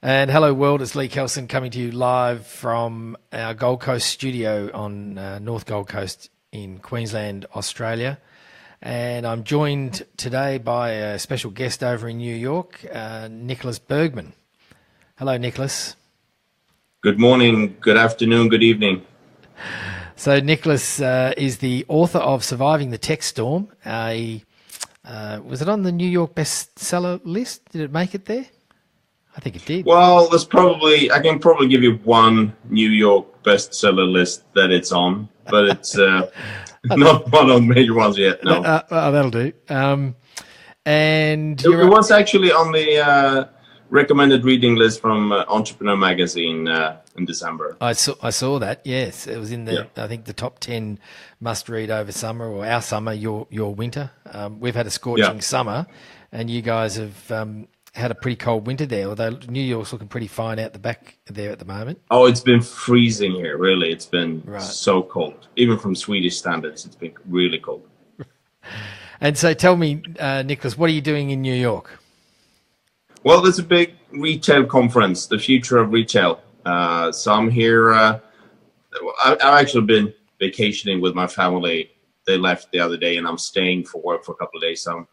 And hello world, it's Lee Kelson coming to you live from our Gold Coast studio on North Gold Coast in Queensland, Australia. And I'm joined today by a special guest over in New York, Nicklas Bergman. Hello, Nicklas. Good morning, good afternoon, good evening. So Nicklas is the author of Surviving the Tech Storm. Was it on the New York bestseller list? Did it make it there? I think it did. Well, I can probably give you one New York bestseller list that it's on, but it's not one of the major ones yet, no. That'll do. And it was actually on the recommended reading list from Entrepreneur Magazine in December. I saw that, yes. It was in the, I think, the top 10 must-read over summer, or our summer, your winter. We've had a scorching summer, and you guys have had a pretty cold winter there, although New York's looking pretty fine out the back there at the moment. Oh, it's been freezing here, really. It's been so cold. Even from Swedish standards, it's been really cold. And so tell me, Nicklas, what are you doing in New York? Well, there's a big retail conference, the future of retail. So I'm here. I've actually been vacationing with my family. They left the other day, and I'm staying for work for a couple of days. So I'm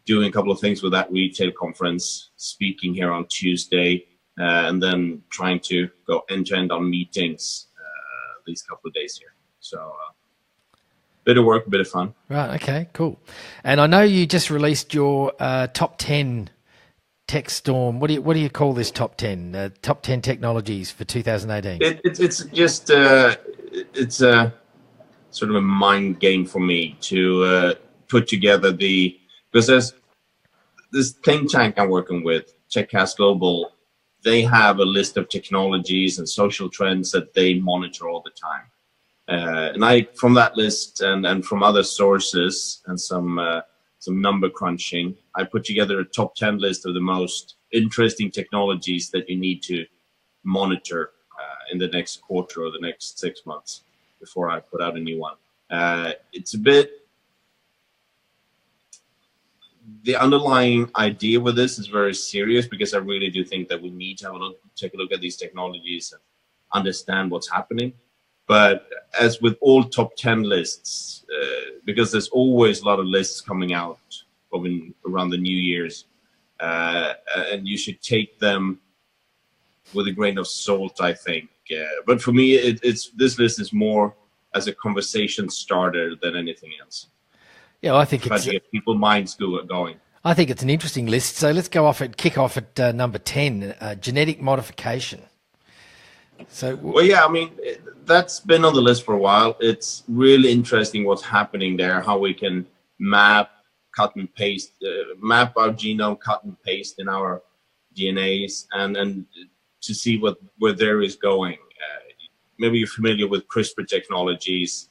doing a couple of things with that retail conference, speaking here on Tuesday, and then trying to go end-to-end on meetings these couple of days here. So bit of work, a bit of fun. Right, okay, cool. And I know you just released your top 10 tech storm. What do you call this top 10? Top 10 technologies for 2018? It's just it's a sort of a mind game for me to put together because there's this think tank I'm working with, TechCast Global. They have a list of technologies and social trends that they monitor all the time. And I, from that list and from other sources and some number crunching, I put together a top 10 list of the most interesting technologies that you need to monitor in the next quarter or the next 6 months before I put out a new one. It's a bit, the underlying idea with this is very serious because I really do think that we need to take a look at these technologies and understand what's happening. But as with all top 10 lists, because there's always a lot of lists coming out around the New Year's, and you should take them with a grain of salt, I think. But for me, this list is more as a conversation starter than anything else. Yeah, well, I think it's to get people's minds going. I think it's an interesting list. So let's kick off at number 10, genetic modification. So, well, yeah, I mean, that's been on the list for a while. It's really interesting what's happening there, how we can map, cut and paste, map our genome, cut and paste in our DNAs, and to see where there is going. Maybe you're familiar with CRISPR technologies.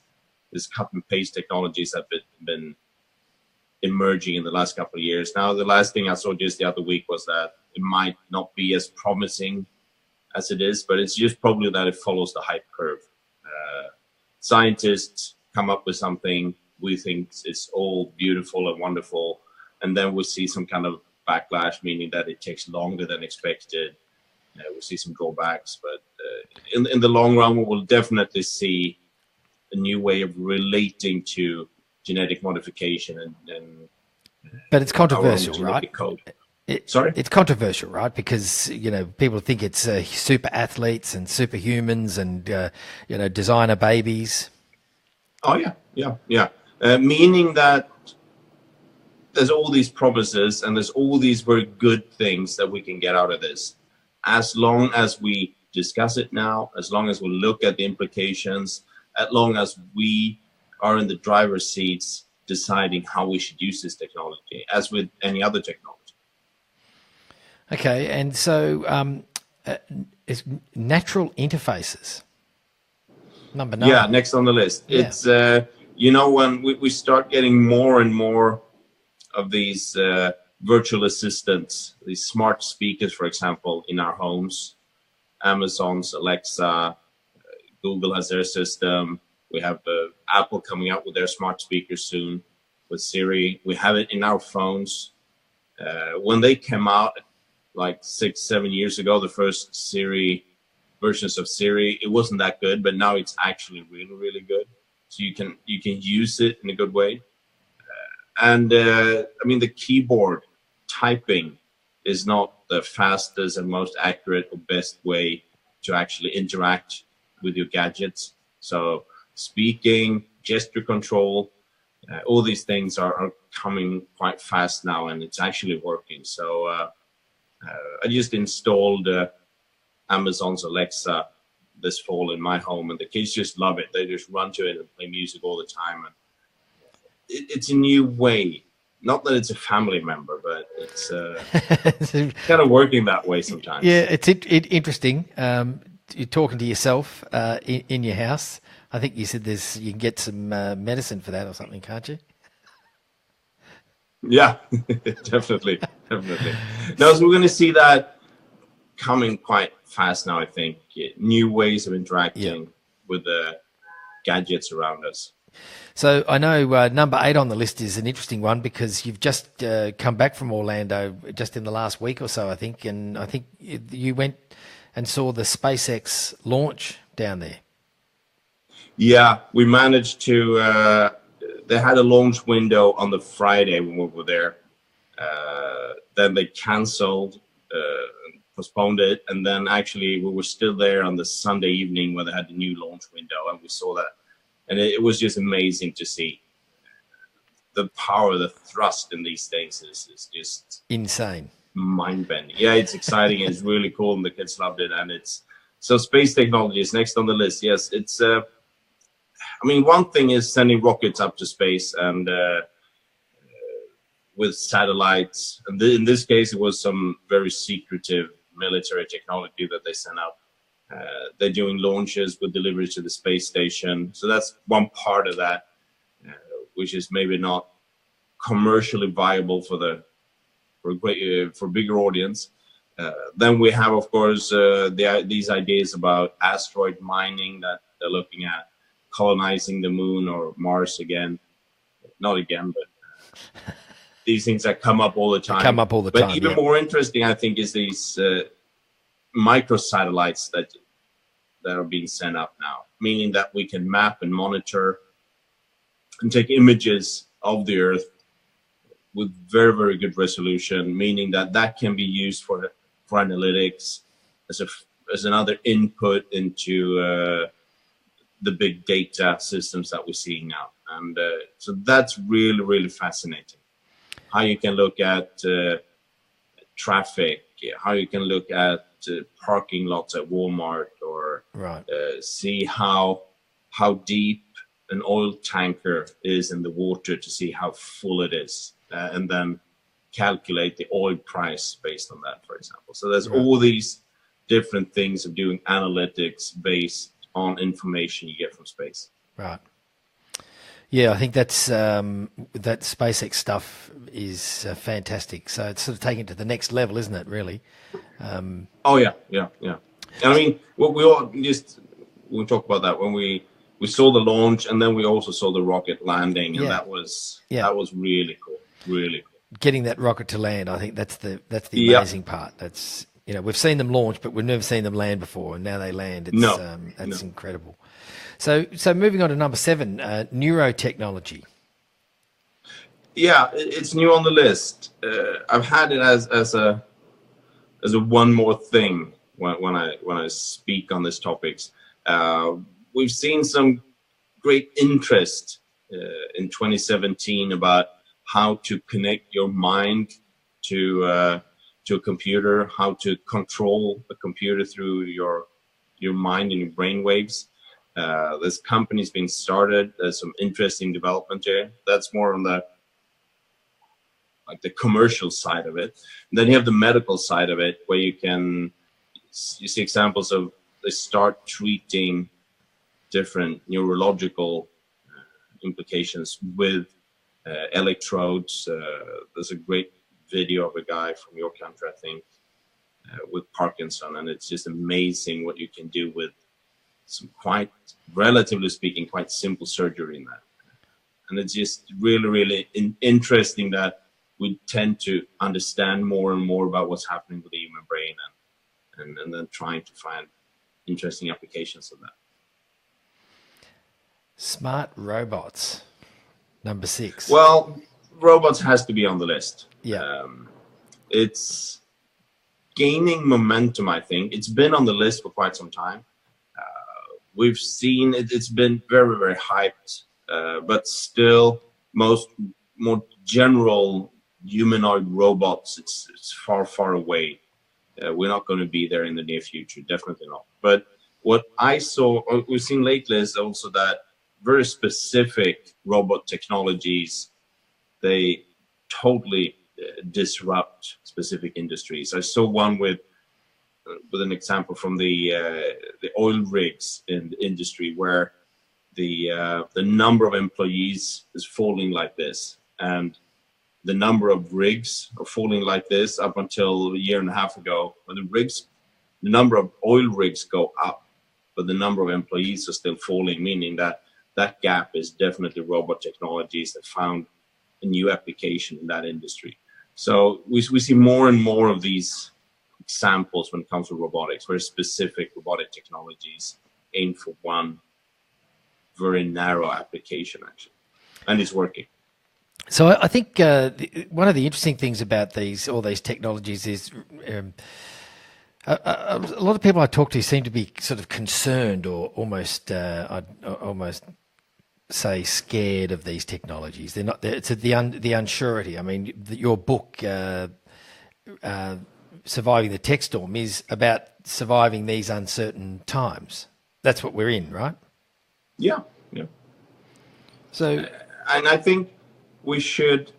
This cut and paste technologies have been emerging in the last couple of years. Now, the last thing I saw just the other week was that it might not be as promising as it is, but it's just probably that it follows the hype curve. Scientists come up with something, we think it's all beautiful and wonderful, and then we see some kind of backlash, meaning that it takes longer than expected. We see some drawbacks, but in the long run, we will definitely see a new way of relating to genetic modification and but it's controversial, right? Code. Sorry? It's controversial, right? Because, people think it's super athletes and superhumans and, designer babies. Oh, yeah. Meaning that there's all these promises and there's all these very good things that we can get out of this. As long as we discuss it now, as long as we look at the implications, as long as we are in the driver's seats deciding how we should use this technology, as with any other technology. Okay, and so it's natural interfaces. Number 9. Yeah, next on the list. Yeah. It's, when we start getting more and more of these virtual assistants, these smart speakers, for example, in our homes, Amazon's Alexa, Google has their system. We have Apple coming out with their smart speakers soon with Siri. We have it in our phones. When they came out, like 6-7 years ago, the first Siri versions of Siri, it wasn't that good, but now it's actually really, really good. So you can use it in a good way. And I mean, the keyboard typing is not the fastest and most accurate or best way to actually interact with your gadgets. So speaking, gesture control, all these things are coming quite fast now, and it's actually working. So I just installed Amazon's Alexa this fall in my home, and the kids just love it. They just run to it and play music all the time. And it's a new way. Not that it's a family member, but it's kind of working that way sometimes. Yeah, it's interesting. You're talking to yourself in your house. I think you said you can get some medicine for that or something, can't you? Yeah, definitely. No, so we're going to see that coming quite fast now, I think. New ways of interacting with the gadgets around us. So I know number 8 on the list is an interesting one because you've just come back from Orlando just in the last week or so, I think. And I think you went and saw the SpaceX launch down there. Yeah, we managed to, they had a launch window on the Friday when we were there. Then they canceled, postponed it. And then actually we were still there on the Sunday evening when they had the new launch window, and we saw that. And it was just amazing to see. The power, the thrust in these things is just insane, mind-bending. Yeah, it's exciting. It's really cool, and the kids loved it. And it's so space technology is next on the list. Yes, it's. I mean, one thing is sending rockets up to space and with satellites. And in this case, it was some very secretive military technology that they sent up. They're doing launches with deliveries to the space station. So that's one part of that, which is maybe not commercially viable for bigger audience. Then we have, of course, these ideas about asteroid mining that they're looking at, colonizing the moon or Mars again. Not again, but these things that come up all the time. But even more interesting, I think, is these microsatellites that are being sent up now, meaning that we can map and monitor and take images of the Earth with very, very good resolution, meaning that can be used for analytics as another input into the big data systems that we're seeing now. And so that's really, really fascinating. How you can look at traffic, how you can look at parking lots at Walmart, or see how deep an oil tanker is in the water to see how full it is, and then calculate the oil price based on that, for example. So there's all these different things of doing analytics based on information you get from space. Right. Yeah, I think that's that SpaceX stuff is fantastic. So it's sort of taking it to the next level, isn't it? Really. Oh yeah. I mean, we talk about that when we saw the launch, and then we also saw the rocket landing, and that was really cool. Really cool. Getting that rocket to land, I think that's the amazing part. That's, we've seen them launch, but we've never seen them land before, and now they land. It's incredible. So moving on to number 7, neurotechnology. Yeah, it's new on the list. I've had it as a one more thing when I speak on these topics. We've seen some great interest in 2017 about how to connect your mind to a computer, how to control a computer through your mind and your brain waves. There's companies being started. There's some interesting development there. That's more on the commercial side of it. And then you have the medical side of it, where you see examples of they start treating different neurological implications with electrodes. There's a great video of a guy from your country, I think, with Parkinson, and it's just amazing what you can do with some quite, relatively speaking, quite simple surgery in that. And it's just really, really interesting that we tend to understand more and more about what's happening with the human brain, and then trying to find interesting applications of that. Smart robots, number 6. Well, robots has to be on the list. Yeah. It's gaining momentum, I think. It's been on the list for quite some time. We've seen it's been very, very hyped, but still more general humanoid robots, it's far, far away. We're not going to be there in the near future, definitely not. But what we've seen lately is also that very specific robot technologies, they totally disrupt specific industries. I saw one with an example from the oil rigs in the industry, where the number of employees is falling like this, and the number of rigs are falling like this up until a year and a half ago, when the number of oil rigs go up, but the number of employees are still falling, meaning that gap is definitely robot technologies that found a new application in that industry. So we see more and more of these examples when it comes to robotics, very specific robotic technologies aimed for one very narrow application, actually, and it's working. So I think one of the interesting things about all these technologies is a lot of people I talk to seem to be sort of concerned, or almost I'd almost say scared of these technologies. They're not. It's the unsurety. I mean, your book, Surviving the Tech Storm, is about surviving these uncertain times. That's what we're in, right? Yeah. So, and I think we should.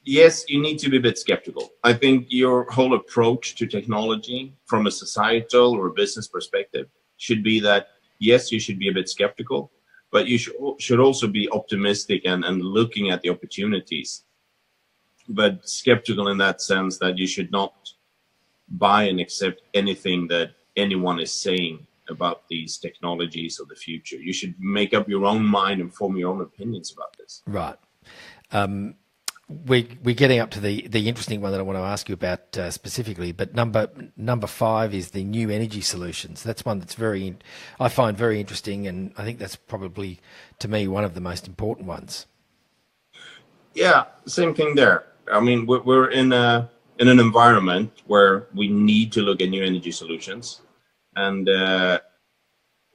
Yes, you need to be a bit skeptical. I think your whole approach to technology from a societal or a business perspective should be that, yes, you should be a bit skeptical, but you should also be optimistic and looking at the opportunities. But skeptical in that sense that you should not buy and accept anything that anyone is saying about these technologies of the future. You should make up your own mind and form your own opinions about this. Right. We're getting up to the interesting one that I want to ask you about specifically, but number 5 is the new energy solutions. That's one that's I find very interesting, and I think that's probably, to me, one of the most important ones. Yeah, same thing there. I mean, we're in an environment where we need to look at new energy solutions, and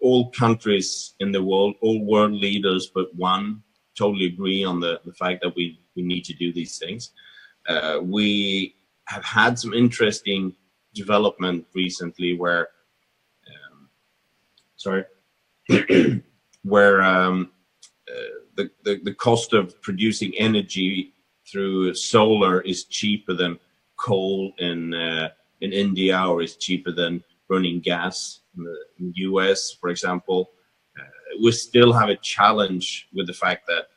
all countries in the world, all world leaders but one, totally agree on the fact that we need to do these things. We have had some interesting development recently where the cost of producing energy through solar is cheaper than coal in India, or is cheaper than burning gas in the US, for example. We still have a challenge with the fact that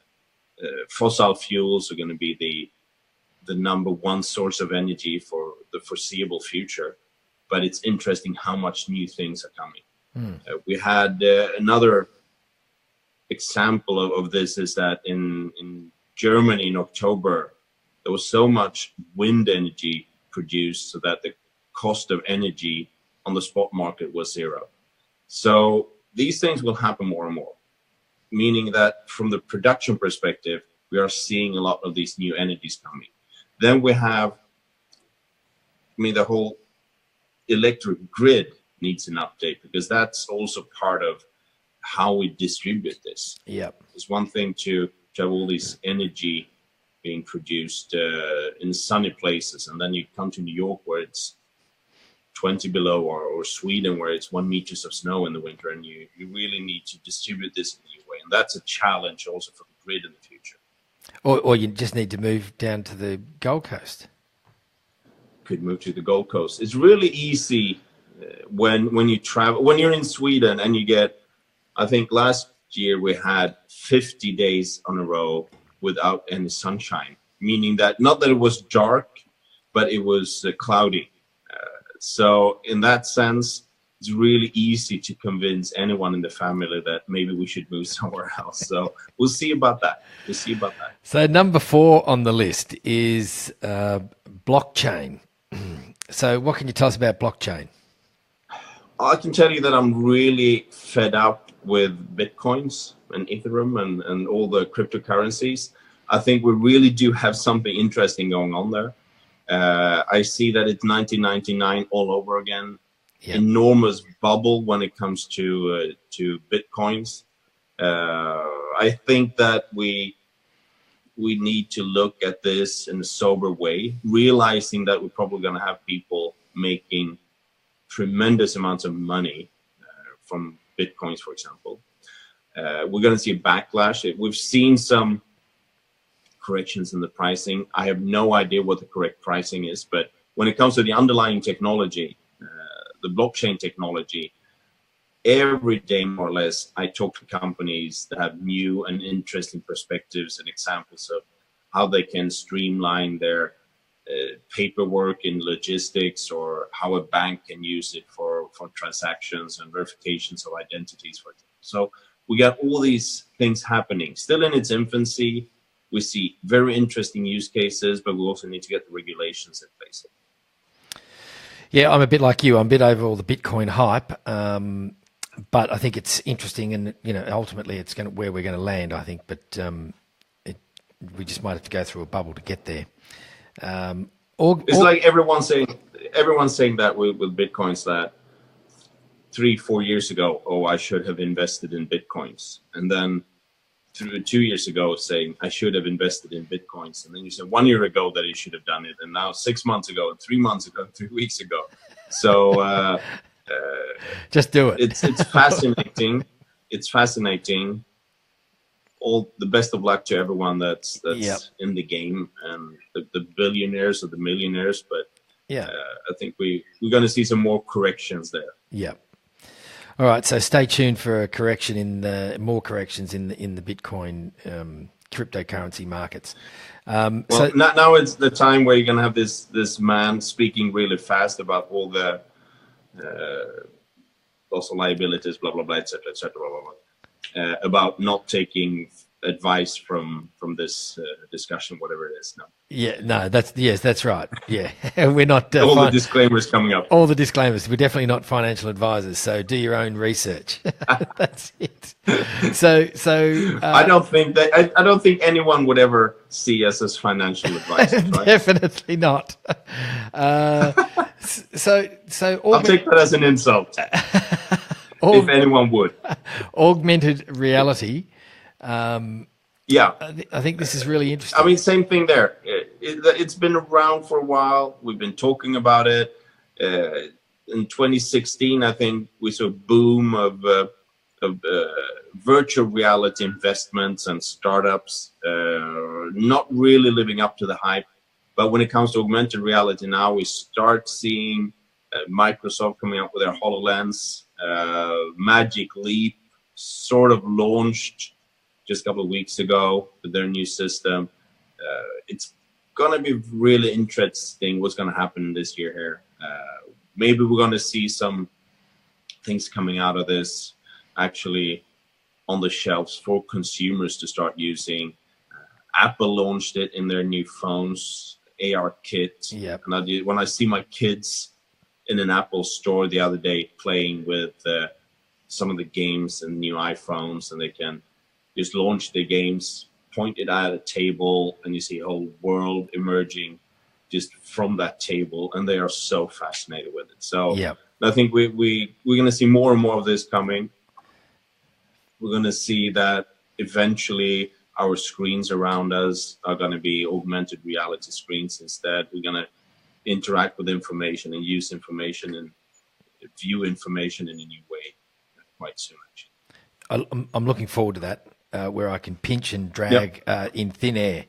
fossil fuels are going to be the number one source of energy for the foreseeable future. But it's interesting how much new things are coming. We had another example of this is that in Germany in October, there was so much wind energy produced so that the cost of energy on the spot market was 0. So these things will happen more and more, meaning that from the production perspective, we are seeing a lot of these new energies coming. Then we have, the whole electric grid needs an update, because that's also part of how we distribute this. Yep. It's one thing to have all this energy being produced in sunny places, and then you come to New York where it's 20 below, or Sweden where it's 1 meter of snow in the winter, and you really need to distribute this in a new way. And that's a challenge also for the grid in the future. Or you just need to move down to the Gold Coast. Could move to the Gold Coast. It's really easy when you travel. When you're in Sweden and you get, I think last year we had 50 days on a row without any sunshine, meaning that not that it was dark, but it was cloudy. So in that sense, it's really easy to convince anyone in the family that maybe we should move somewhere else. So we'll see about that. We'll see about that. So number 4 on the list is blockchain. So what can you tell us about blockchain? I can tell you that I'm really fed up with Bitcoins and Ethereum and all the cryptocurrencies. I think we really do have something interesting going on there. I see that it's 1999 all over again. Yeah. Enormous bubble when it comes to Bitcoins. I think that we need to look at this in a sober way, realizing that we're probably going to have people making tremendous amounts of money from Bitcoins, for example. We're going to see a backlash. We've seen some corrections in the pricing. I have no idea what the correct pricing is, but when it comes to the underlying technology, the blockchain technology, every day more or less, I talk to companies that have new and interesting perspectives and examples of how they can streamline their paperwork in logistics, or how a bank can use it for transactions and verifications of identities, for example. So we got all these things happening, still in its infancy. We see very interesting use cases, but we also need to get the regulations in place. Yeah, I'm a bit like you. I'm a bit over all the Bitcoin hype, but I think it's interesting, and ultimately it's where we're going to land, I think. But we just might have to go through a bubble to get there. It's like everyone's saying that with Bitcoins, that 3-4 years ago, I should have invested in Bitcoins, and then 2 years ago saying I should have invested in Bitcoins, and then you said 1 year ago that you should have done it, and now 6 months ago, and 3 months ago, and 3 weeks ago. So just do it. It's fascinating. It's fascinating. All the best of luck to everyone that's yep. in the game, and the billionaires or the millionaires. But yeah, I think we're going to see some more corrections there. Yeah. All right, so stay tuned for a correction more corrections in the Bitcoin cryptocurrency markets. So now it's the time where you're going to have this man speaking really fast about all the loss of liabilities, blah blah blah, etc., blah blah blah, about not taking advice from this discussion, whatever it is now. Yeah, no, that's right. Yeah, we're not all the disclaimers coming up. All the disclaimers. We're definitely not financial advisors, so do your own research. That's it. So I don't think anyone would ever see us as financial advisors. Right? Definitely not. So I'll take that as an insult. If anyone would. Augmented reality. Yeah, I think this is really interesting. I mean, same thing there. It's been around for a while. We've been talking about it. In 2016, I think we saw a boom of virtual reality investments and startups, not really living up to the hype. But when it comes to augmented reality now, we start seeing Microsoft coming up with their HoloLens. Magic Leap sort of launched just a couple of weeks ago with their new system. It's going to be really interesting what's going to happen this year here. Maybe we're going to see some things coming out of this actually on the shelves for consumers to start using. Apple launched it in their new phones, AR Kit. Yep. And when I see my kids in an Apple store the other day playing with some of the games and new iPhones, and they can just launch the games, point it at a table, and you see a whole world emerging just from that table, and they are so fascinated with it. So yeah. I think we're going to see more and more of this coming. We're going to see that eventually our screens around us are going to be augmented reality screens instead. We're going to interact with information and use information and view information in a new way quite soon, actually. I'm looking forward to that. Where I can pinch and drag in thin air,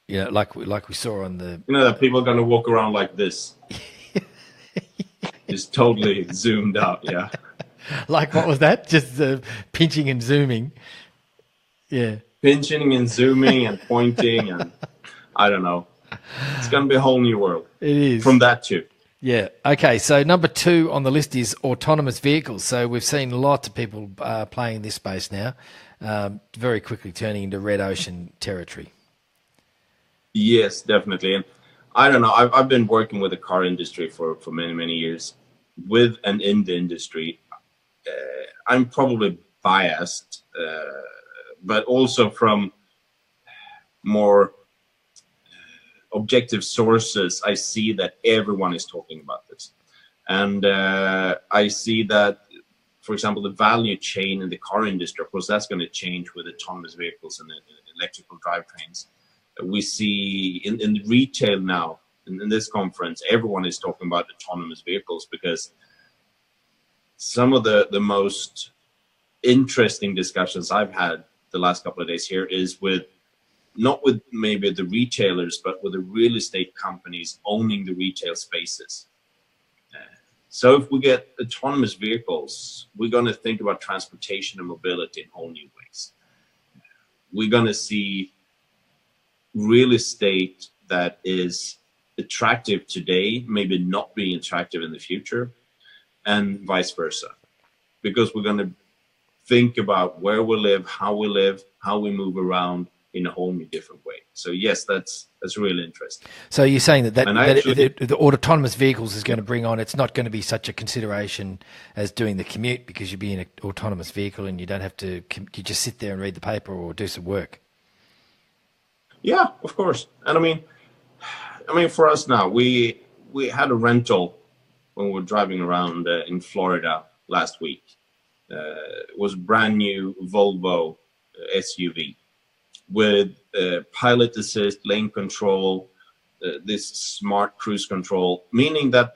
like we saw on the. That people are going to walk around like this, just totally zoomed out. Yeah. Like what was that? Just pinching and zooming. Yeah. Pinching and zooming and pointing and I don't know. It's going to be a whole new world. It is. From that too. Yeah. Okay. So number 2 on the list is autonomous vehicles. So we've seen lots of people playing this space now, very quickly turning into red ocean territory. Yes, definitely. And I don't know. I've been working with the car industry for many years, with and in the industry. I'm probably biased, but also from more objective sources, I see that everyone is talking about this. And I see that, for example, the value chain in the car industry, of course, that's going to change with autonomous vehicles and electrical drivetrains. We see in retail now, in this conference, everyone is talking about autonomous vehicles, because some of the most interesting discussions I've had the last couple of days here is with, not with maybe the retailers, but with the real estate companies owning the retail spaces. So if we get autonomous vehicles, we're going to think about transportation and mobility in whole new ways. We're going to see real estate that is attractive today, maybe not being attractive in the future, and vice versa. Because we're going to think about where we live, how we move around in a whole new different way. So yes, that's really interesting. So you're saying that the autonomous vehicles is going to bring on, it's not going to be such a consideration as doing the commute, because you'll be in an autonomous vehicle and you don't have to, you just sit there and read the paper or do some work. Yeah, of course. And I mean, for us now, we had a rental when we were driving around in Florida last week. It was a brand new Volvo SUV with pilot assist, lane control, this smart cruise control, meaning that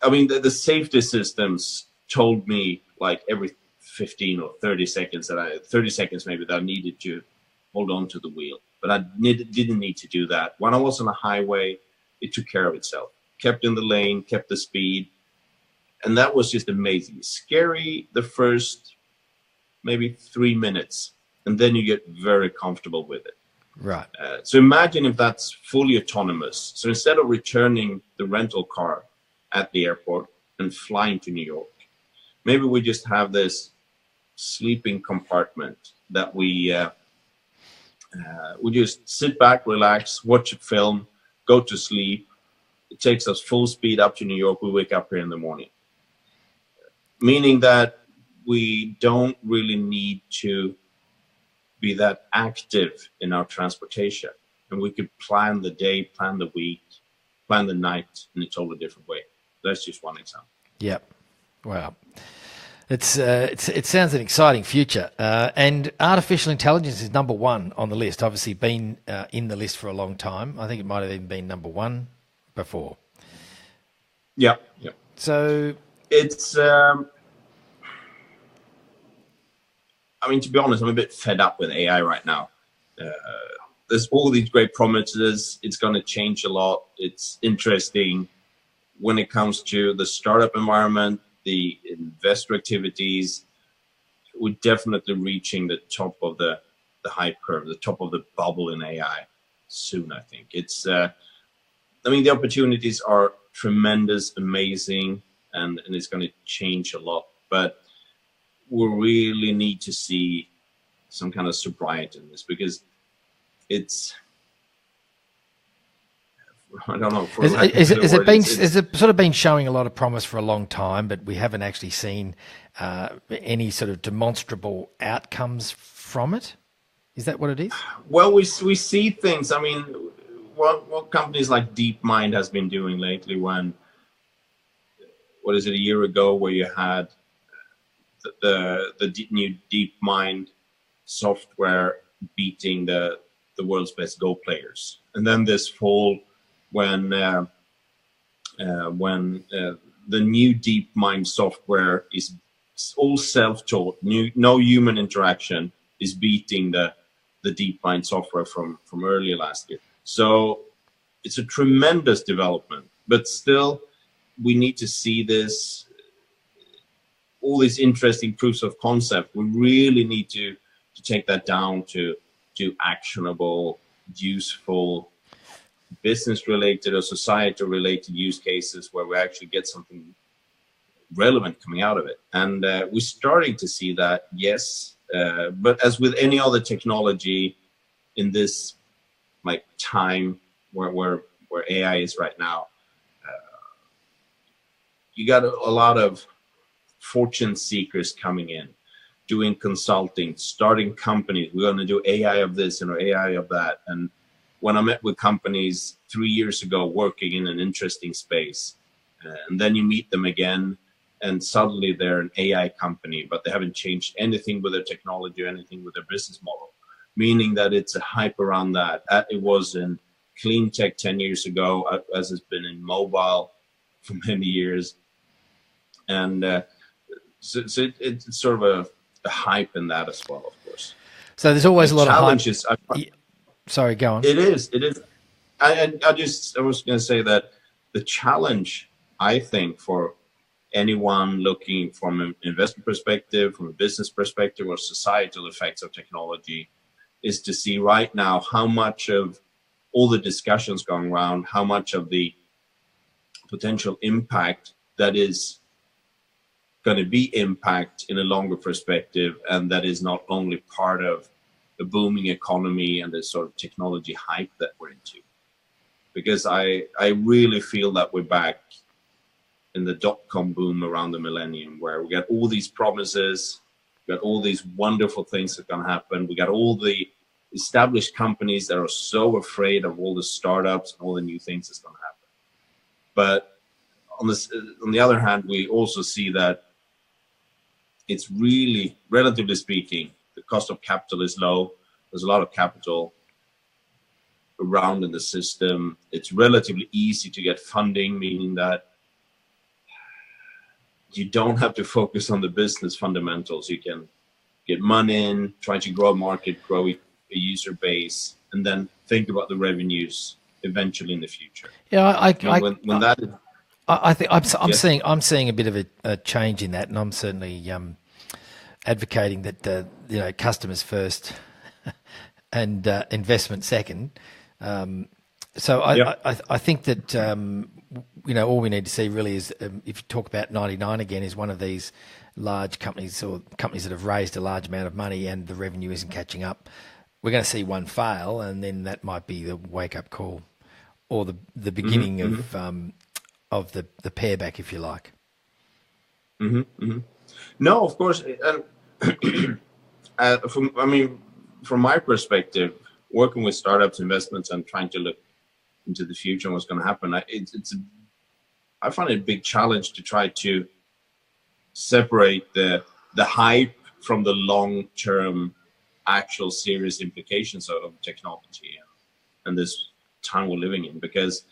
the safety systems told me like every 15 or 30 seconds that 30 seconds maybe, that I needed to hold on to the wheel. But I didn't need to do that. When I was on a highway, it took care of itself. Kept in the lane, kept the speed. And that was just amazing. Scary the first maybe 3 minutes, and then you get very comfortable with it. Right. So imagine if that's fully autonomous. So instead of returning the rental car at the airport and flying to New York, maybe we just have this sleeping compartment that we just sit back, relax, watch a film, go to sleep. It takes us full speed up to New York. We wake up here in the morning. Meaning that we don't really need to be that active in our transportation. And we could plan the day, plan the week, plan the night in a totally different way. That's just one example. Yep. Wow. It sounds an exciting future. And artificial intelligence is number 1 on the list. Obviously been in the list for a long time. I think it might have even been number 1 before. Yeah. Yeah. So it's, to be honest, I'm a bit fed up with AI right now. There's all these great promises. It's going to change a lot. It's interesting when it comes to the startup environment, the investor activities. We're definitely reaching the top of the hype curve, the top of the bubble in AI soon, I think. It's, the opportunities are tremendous, amazing, and it's going to change a lot. But we really need to see some kind of sobriety in this, because it's, I don't know. Has it sort of been showing a lot of promise for a long time, but we haven't actually seen any sort of demonstrable outcomes from it? Is that what it is? Well, we see things. What companies like DeepMind has been doing lately, when, what is it, a year ago, where you had the new DeepMind software beating the world's best Go players. And then this fall, when the new DeepMind software is all self-taught, no human interaction, is beating the DeepMind software from earlier last year. So it's a tremendous development, but still we need to see this, all these interesting proofs of concept. We really need to take that down to actionable, useful business related or society related use cases where we actually get something relevant coming out of it. And we're starting to see that, yes, but as with any other technology in this like time where AI is right now, you got a lot of fortune seekers coming in, doing consulting, starting companies. We're going to do AI of this and AI of that. And when I met with companies 3 years ago working in an interesting space, and then you meet them again, and suddenly they're an AI company, but they haven't changed anything with their technology or anything with their business model, meaning that it's a hype around that. It was in clean tech 10 years ago, as it's been in mobile for many years. And so it's sort of a hype in that as well, of course. So there's always a lot of challenges. Sorry, go on. It is. I was going to say that the challenge, I think, for anyone looking from an investment perspective, from a business perspective, or societal effects of technology, is to see right now how much of all the discussions going around, how much of the potential impact that is going to be impact in a longer perspective, and that is not only part of the booming economy and the sort of technology hype that we're into. Because I really feel that we're back in the dotcom boom around the millennium, where we got all these promises, we got all these wonderful things that are going to happen. We got all the established companies that are so afraid of all the startups and all the new things that's going to happen. But on the other hand, we also see that it's really, relatively speaking, the cost of capital is low. There's a lot of capital around in the system. It's relatively easy to get funding, meaning that you don't have to focus on the business fundamentals. You can get money in, try to grow a market, grow a user base, and then think about the revenues eventually in the future. Yeah, I think I'm seeing a bit of a change in that, and I'm certainly advocating that customers first and investment second. So I think that all we need to see really is if you talk about 99 again, is one of these large companies or companies that have raised a large amount of money and the revenue isn't catching up. We're going to see one fail, and then that might be the wake up call or the beginning of the pare back, if you like. No, of course. From my perspective, working with startups, investments, and trying to look into the future and what's going to happen, I find it a big challenge to try to separate the hype from the long-term, actual serious implications of technology and this time we're living in. Because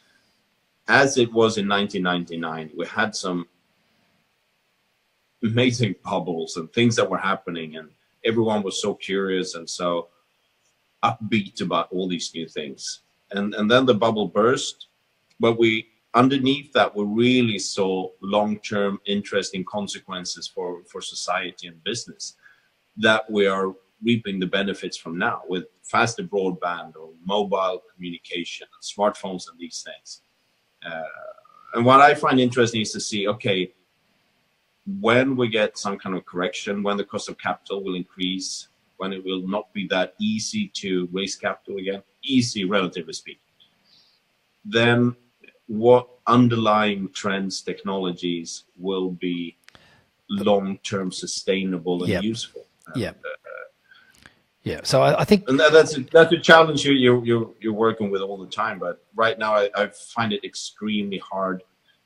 as it was in 1999, we had some amazing bubbles and things that were happening, and everyone was so curious and so upbeat about all these new things. And then the bubble burst, but underneath that, we really saw long-term interesting consequences for society and business that we are reaping the benefits from now with faster broadband or mobile communication and smartphones and these things. And what I find interesting is to see, okay, when we get some kind of correction, when the cost of capital will increase, when it will not be that easy to raise capital again, easy relatively speaking, then what underlying trends, technologies will be long-term sustainable and useful? So I think, and that's a challenge you're working with all the time. But right now, I find it extremely hard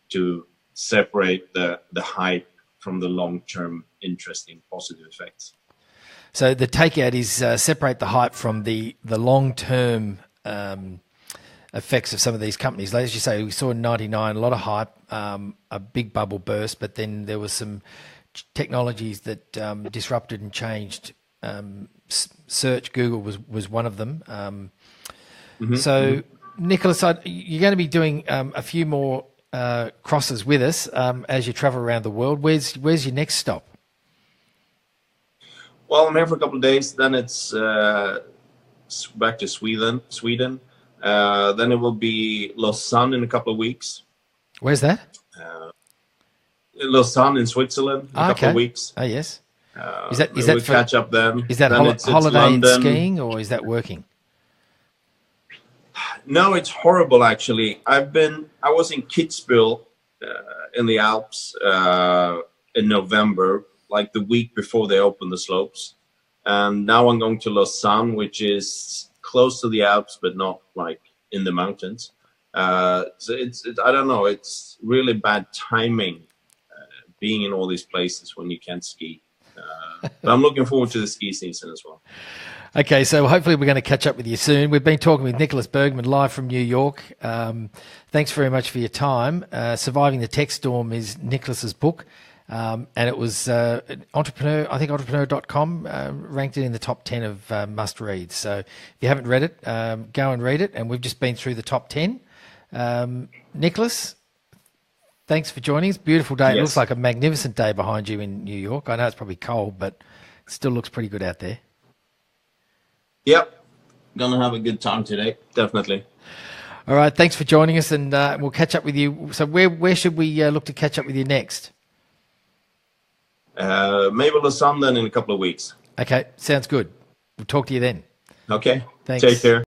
to separate the hype from the long-term, interesting, positive effects. So the takeout is separate the hype from the long-term effects of some of these companies. As you say, we saw in 99 a lot of hype, a big bubble burst, but then there was some technologies that disrupted and changed. Search, Google was one of them. So Nicklas, you're going to be doing a few more crosses with us as you travel around the world. Where's your next stop? Well, I'm here for a couple of days. Then it's back to Sweden. Then it will be Lausanne in a couple of weeks. Where's that? Lausanne in Switzerland in a couple of weeks. Oh, yes. Is that we'll catch up then? Is that then holiday and skiing, or is that working? No, it's horrible actually. I was in Kitzbühel in the Alps in November, like the week before they opened the slopes, and now I'm going to Lausanne, which is close to the Alps but not like in the mountains. So it's I don't know. It's really bad timing being in all these places when you can't ski. But I'm looking forward to the ski season as well. Okay, so hopefully we're going to catch up with you soon. We've been talking with Nicklas Bergman live from New York. Thanks very much for your time. Surviving the Tech Storm is Nicklas's book, and it was Entrepreneur. I think Entrepreneur.com ranked it in the top 10 of must reads. So if you haven't read it, go and read it. And we've just been through the top 10. Nicklas, thanks for joining us. Beautiful day. Yes. It looks like a magnificent day behind you in New York. I know it's probably cold, but it still looks pretty good out there. Yep. Gonna have a good time today. Definitely. All right. Thanks for joining us, and we'll catch up with you. So where should we look to catch up with you next? Maybe Lausanne then in a couple of weeks. Okay. Sounds good. We'll talk to you then. Okay. Thanks. Take care.